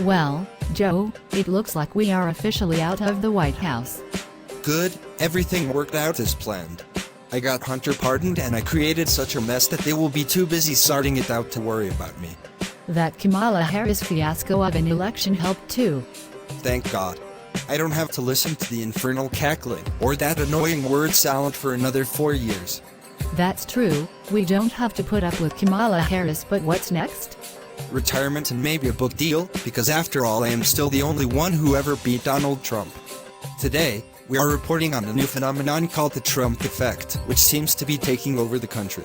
Well, Joe, it looks like we are officially out of the White House. Good, everything worked out as planned. I got Hunter pardoned and I created such a mess that they will be too busy sorting it out to worry about me. That Kamala Harris fiasco of an election helped too. Thank God. I don't have to listen to the infernal cackling or that annoying word salad for another 4 years. That's true, we don't have to put up with Kamala Harris, but what's next? Retirement and maybe a book deal, because after all I am still the only one who ever beat Donald Trump. Today, we are reporting on a new phenomenon called the Trump effect, which seems to be taking over the country.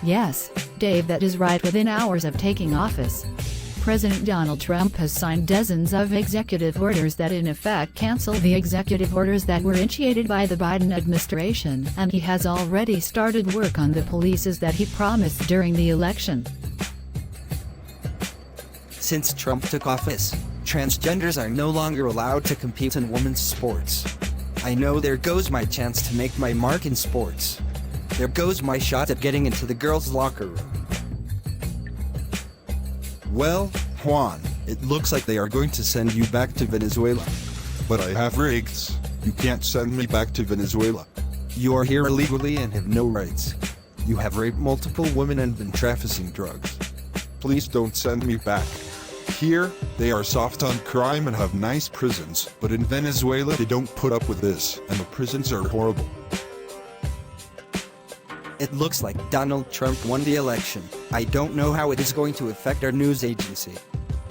Yes, Dave, that is right. Within hours of taking office, President Donald Trump has signed dozens of executive orders that in effect cancel the executive orders that were initiated by the Biden administration, and he has already started work on the policies that he promised during the election. Since Trump took office, transgenders are no longer allowed to compete in women's sports. I know there goes my chance to make my mark in sports. There goes my shot at getting into the girls' locker room. Well, Juan, it looks like they are going to send you back to Venezuela. But I have rights. You can't send me back to Venezuela. You are here illegally and have no rights. You have raped multiple women and been trafficking drugs. Please don't send me back. Here, they are soft on crime and have nice prisons, but in Venezuela they don't put up with this, and the prisons are horrible. It looks like Donald Trump won the election. I don't know how it is going to affect our news agency.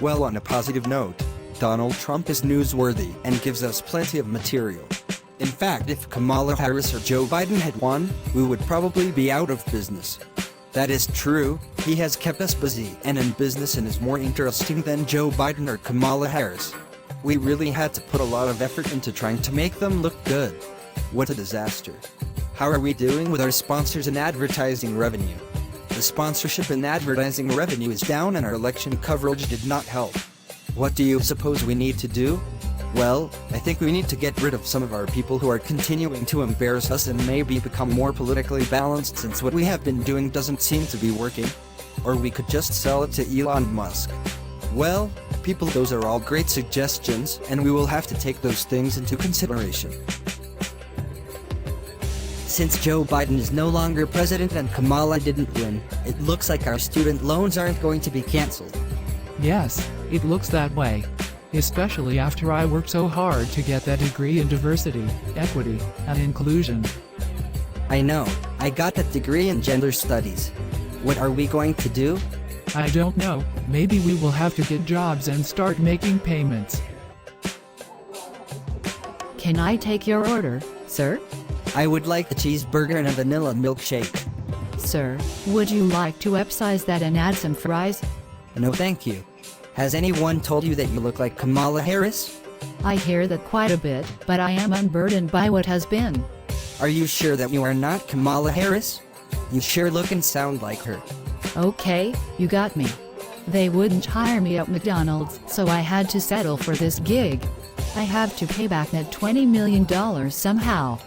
Well, on a positive note, Donald Trump is newsworthy and gives us plenty of material. In fact, if Kamala Harris or Joe Biden had won, we would probably be out of business. That is true, he has kept us busy and in business and is more interesting than Joe Biden or Kamala Harris. We really had to put a lot of effort into trying to make them look good. What a disaster. How are we doing with our sponsors and advertising revenue? The sponsorship and advertising revenue is down and our election coverage did not help. What do you suppose we need to do? Well, I think we need to get rid of some of our people who are continuing to embarrass us and maybe become more politically balanced, since what we have been doing doesn't seem to be working. Or we could just sell it to Elon Musk. Well, people, those are all great suggestions, and we will have to take those things into consideration. Since Joe Biden is no longer president and Kamala didn't win, it looks like our student loans aren't going to be canceled. Yes, it looks that way. Especially after I worked so hard to get that degree in diversity, equity, and inclusion. I know, I got that degree in gender studies. What are we going to do? I don't know, maybe we will have to get jobs and start making payments. Can I take your order, sir? I would like a cheeseburger and a vanilla milkshake. Sir, would you like to upsize that and add some fries? No thank you. Has anyone told you that you look like Kamala Harris? I hear that quite a bit, but I am unburdened by what has been. Are you sure that you are not Kamala Harris? You sure look and sound like her. Okay, you got me. They wouldn't hire me at McDonald's, so I had to settle for this gig. I have to pay back that $20 million somehow.